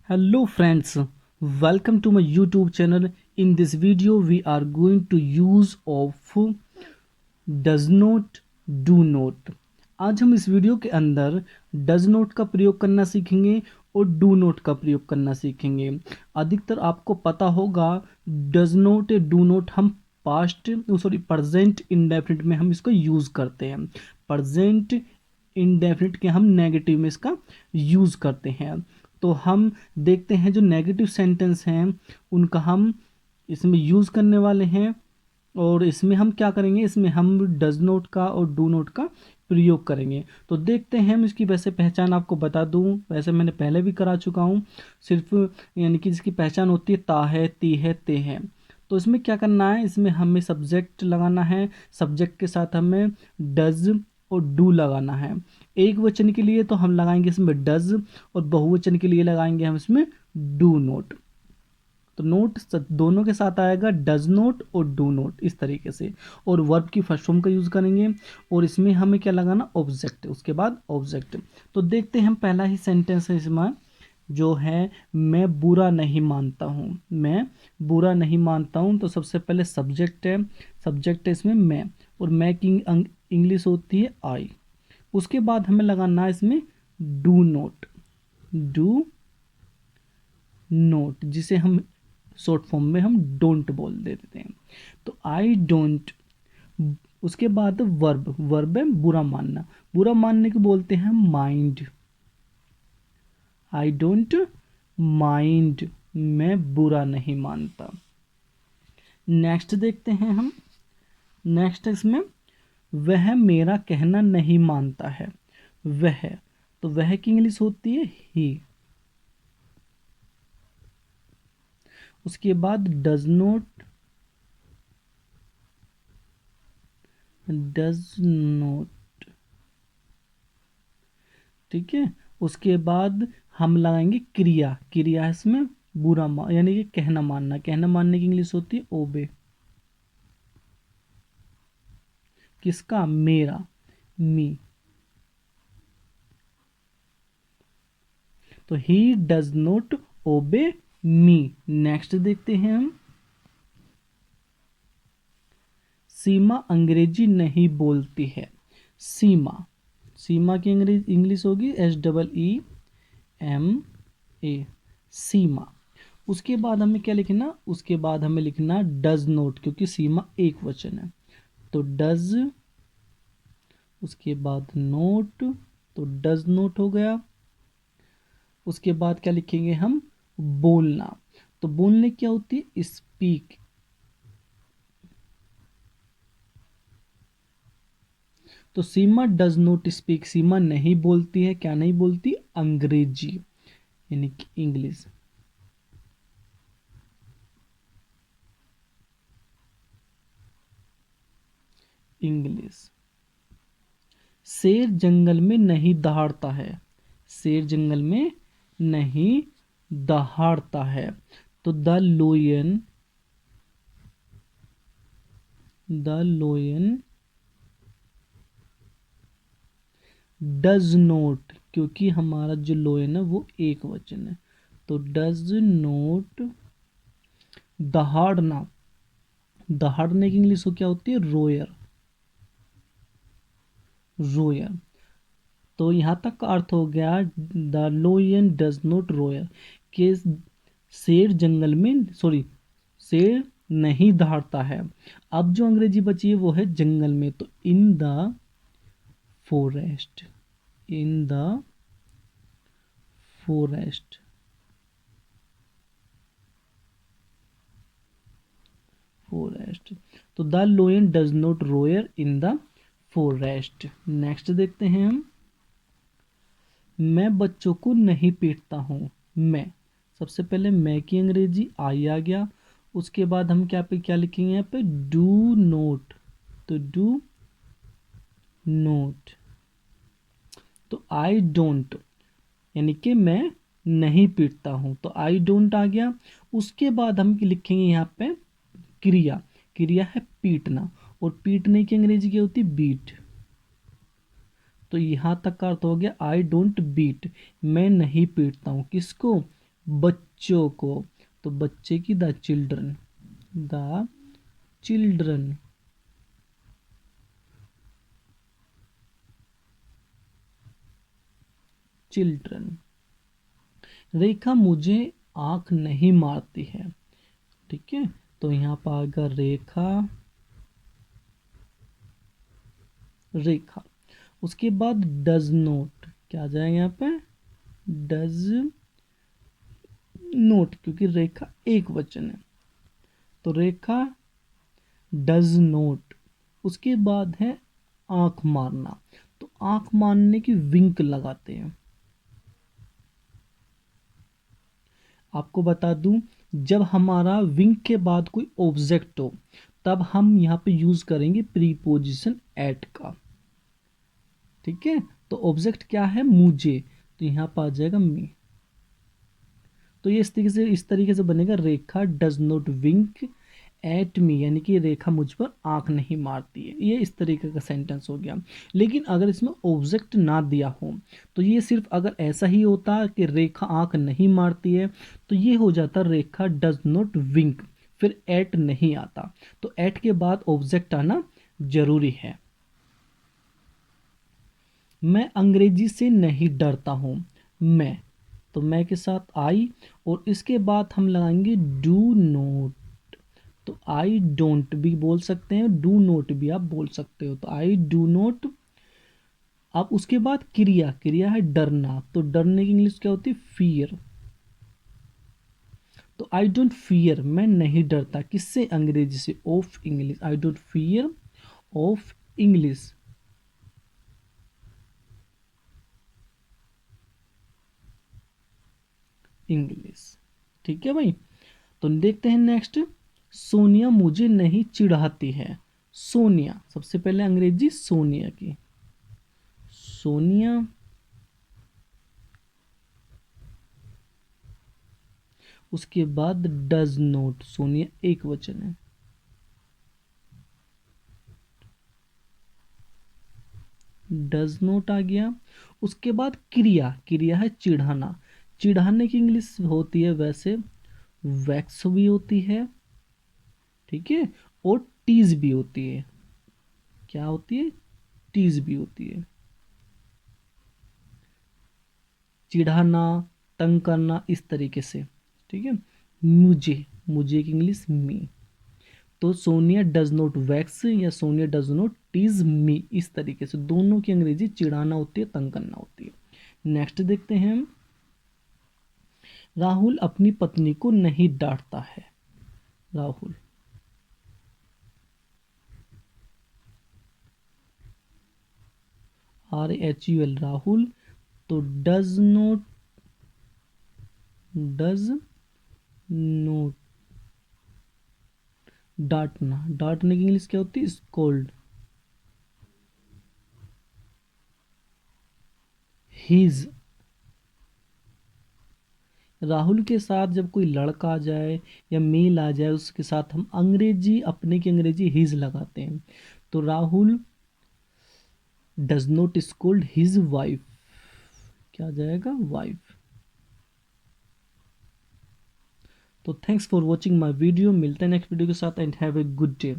Hello friends, welcome to my YouTube channel. In this video we are going to use of does not do not। आज हम इस video के अंदर does not का प्रयोग करना सीखेंगे और डू नॉट का प्रयोग करना सीखेंगे। अधिकतर आपको पता होगा डज नॉट डू नॉट हम प्रेजेंट इंडेफिनिट में हम इसको यूज़ करते हैं। प्रेजेंट इंडेफिनिट के हम नेगेटिव में इसका यूज़ करते हैं। तो हम देखते हैं जो नेगेटिव सेंटेंस हैं उनका हम इसमें यूज़ करने वाले हैं और इसमें हम क्या करेंगे, इसमें हम डज नॉट का और डू नॉट का प्रयोग करेंगे। तो देखते हैं हम इसकी वैसे पहचान आपको बता दूं, वैसे मैंने पहले भी करा चुका हूं। सिर्फ यानी कि जिसकी पहचान होती है ता है, ती है, ते है। तो इसमें क्या करना है, इसमें हमें सब्जेक्ट लगाना है, सब्जेक्ट के साथ हमें डज और डू लगाना है। एक वचन के लिए तो हम लगाएंगे इसमें डज और बहुवचन के लिए लगाएंगे हम इसमें डू नॉट। तो नोट दोनों के साथ आएगा डज नॉट और डू नॉट इस तरीके से। और वर्ब की फर्स्ट फॉर्म का यूज़ करेंगे और इसमें हमें क्या लगाना, ऑब्जेक्ट, उसके बाद ऑब्जेक्ट। तो देखते हैं हम पहला ही सेंटेंस है इसमें जो है मैं बुरा नहीं मानता हूँ। मैं बुरा नहीं मानता हूँ तो सबसे पहले सब्जेक्ट है, सब्जेक्ट है इसमें मैं, और मैं की इंग्लिश होती है आई। उसके बाद हमें लगाना है इसमें डू नॉट, डू नोट, जिसे हम शॉर्ट फॉर्म में हम डोंट बोल देते हैं। तो आई डोंट। उसके बाद वर्ब, वर्ब है बुरा मानना, बुरा मानने को बोलते हैं माइंड। आई डोंट माइंड, मैं बुरा नहीं मानता। नेक्स्ट देखते हैं हम, नेक्स्ट इसमें वह मेरा कहना नहीं मानता है। वह, तो वह की इंग्लिश होती है ही। उसके बाद डज नॉट, डज नॉट, ठीक है। उसके बाद हम लगाएंगे क्रिया, क्रिया इसमें बुरा यानी कि कहना मानना, कहना मानने की इंग्लिश होती है ओबे। किसका, मेरा, मी। तो he does not obey me. Next देखते हैं हम, सीमा अंग्रेजी नहीं बोलती है। सीमा, सीमा की इंग्लिश होगी SEEMA, सीमा। उसके बाद हमें क्या लिखना, उसके बाद हमें लिखना डज नॉट, क्योंकि सीमा एक वचन है। तो डज, उसके बाद नोट, तो डज नोट हो गया। उसके बाद क्या लिखेंगे हम, बोलना। तो बोलने क्या होती है, स्पीक। तो सीमा डज नॉट स्पीक, सीमा नहीं बोलती है, क्या नहीं बोलती, अंग्रेजी यानी कि इंग्लिश। इंग्लिश। शेर जंगल में नहीं दहाड़ता है। शेर जंगल में नहीं दहाड़ता है। तो the लोयन, the lion does note, क्योंकि हमारा जो लोयन है वो एक वचन है। तो डज नोट दहाड़ना, दहाड़ने की इंग्लिश क्या होती है, रोयर, रोयर। तो यहाँ तक का अर्थ हो गया द लोयन डज नॉट रोयर, के शेर जंगल में, सॉरी, शेर नहीं दहाड़ता है। अब जो अंग्रेजी बची है वो है जंगल में, तो in the forest, in the forest, forest. तो the lion does not roar in the forest. Next देखते हैं हम, मैं बच्चों को नहीं पीटता हूँ। मैं, सबसे पहले मैं की अंग्रेजी आई आ गया। उसके बाद हम क्या पे क्या लिखेंगे, यहाँ पे डू नोट, तो डू नोट। तो आई डोंट, यानी कि मैं नहीं पीटता हूँ, तो आई डोंट आ गया। उसके बाद हम लिखेंगे यहाँ पे क्रिया, क्रिया है पीटना, और पीटने की अंग्रेजी क्या होती है, बीट। तो यहाँ तक का अर्थ हो गया आई डोंट बीट, मैं नहीं पीटता हूँ, किसको, बच्चों को, तो बच्चे की the children, the children. Children. Rekha मुझे आंख नहीं मारती है, ठीक है, तो यहाँ पर आएगा रेखा, रेखा। उसके बाद डज नोट, क्या आ जाएगा यहाँ पे, डज नोट, क्योंकि रेखा एक वचन है, तो रेखा डज नोट। उसके बाद है आंख मारना, तो आंख मारने की विंक लगाते हैं। आपको बता दूं, जब हमारा विंक के बाद कोई ऑब्जेक्ट हो तब हम यहाँ पे यूज करेंगे प्रीपोजिशन एट का, ठीक है। तो ऑब्जेक्ट क्या है, मुझे, तो यहाँ पर आ जाएगा मी। तो ये इस तरीके से बनेगा, Rekha does not wink at me, यानी कि रेखा मुझ पर आंख नहीं मारती है। ये इस तरीके का सेंटेंस हो गया। लेकिन अगर इसमें ऑब्जेक्ट ना दिया हो, तो ये सिर्फ अगर ऐसा ही होता कि रेखा आंख नहीं मारती है, तो ये हो जाता रेखा डज नॉट विंक, फिर एट नहीं आता। तो एट के बाद ऑब्जेक्ट आना जरूरी है। मैं अंग्रेजी से नहीं डरता हूँ, मैं, तो मैं के साथ आई, और इसके बाद हम लगाएंगे डू नोट, तो आई डोंट भी बोल सकते हैं, डू नोट भी आप बोल सकते हो, तो आई डू नोट। अब उसके बाद क्रिया, क्रिया है डरना, तो डरने की इंग्लिश क्या होती है, फियर। तो आई डोंट फियर, मैं नहीं डरता, किससे, अंग्रेजी से, of English, I don't fear of English. English, ठीक है भाई। तो देखते हैं नेक्स्ट, सोनिया मुझे नहीं चिढ़ाती है। सोनिया, सबसे पहले अंग्रेजी सोनिया की, सोनिया। उसके बाद डज नोट, सोनिया एक वचन है, डज नोट आ गया। उसके बाद क्रिया, क्रिया है चिढ़ाना, चिढ़ाने की इंग्लिश होती है वैसे वैक्स भी होती है, ठीक है, और टीज भी होती है। क्या होती है, टीज भी होती है। चिढ़ाना, तंग करना, इस तरीके से, ठीक है। मुझे, मुझे की इंग्लिश मी, तो सोनिया डज नॉट वैक्स या Sonia does not tease me, इस तरीके से दोनों की अंग्रेजी चिढ़ाना होती है, तंग करना होती है। नेक्स्ट देखते हैं, राहुल अपनी पत्नी को नहीं डांटता है। राहुल, RHUL, राहुल, तो डज नोट, डज नोट, डांटना, डांटने की इंग्लिश क्या होती है, स्कोल्ड। हिज, राहुल के साथ जब कोई लड़का आ जाए या मेल आ जाए, उसके साथ हम अंग्रेजी, अपने की अंग्रेजी हिज लगाते हैं। तो Rahul does not scold his wife, क्या आ जाएगा, वाइफ। तो thanks for watching my video, मिलते हैं नेक्स्ट वीडियो के साथ, and have a good day.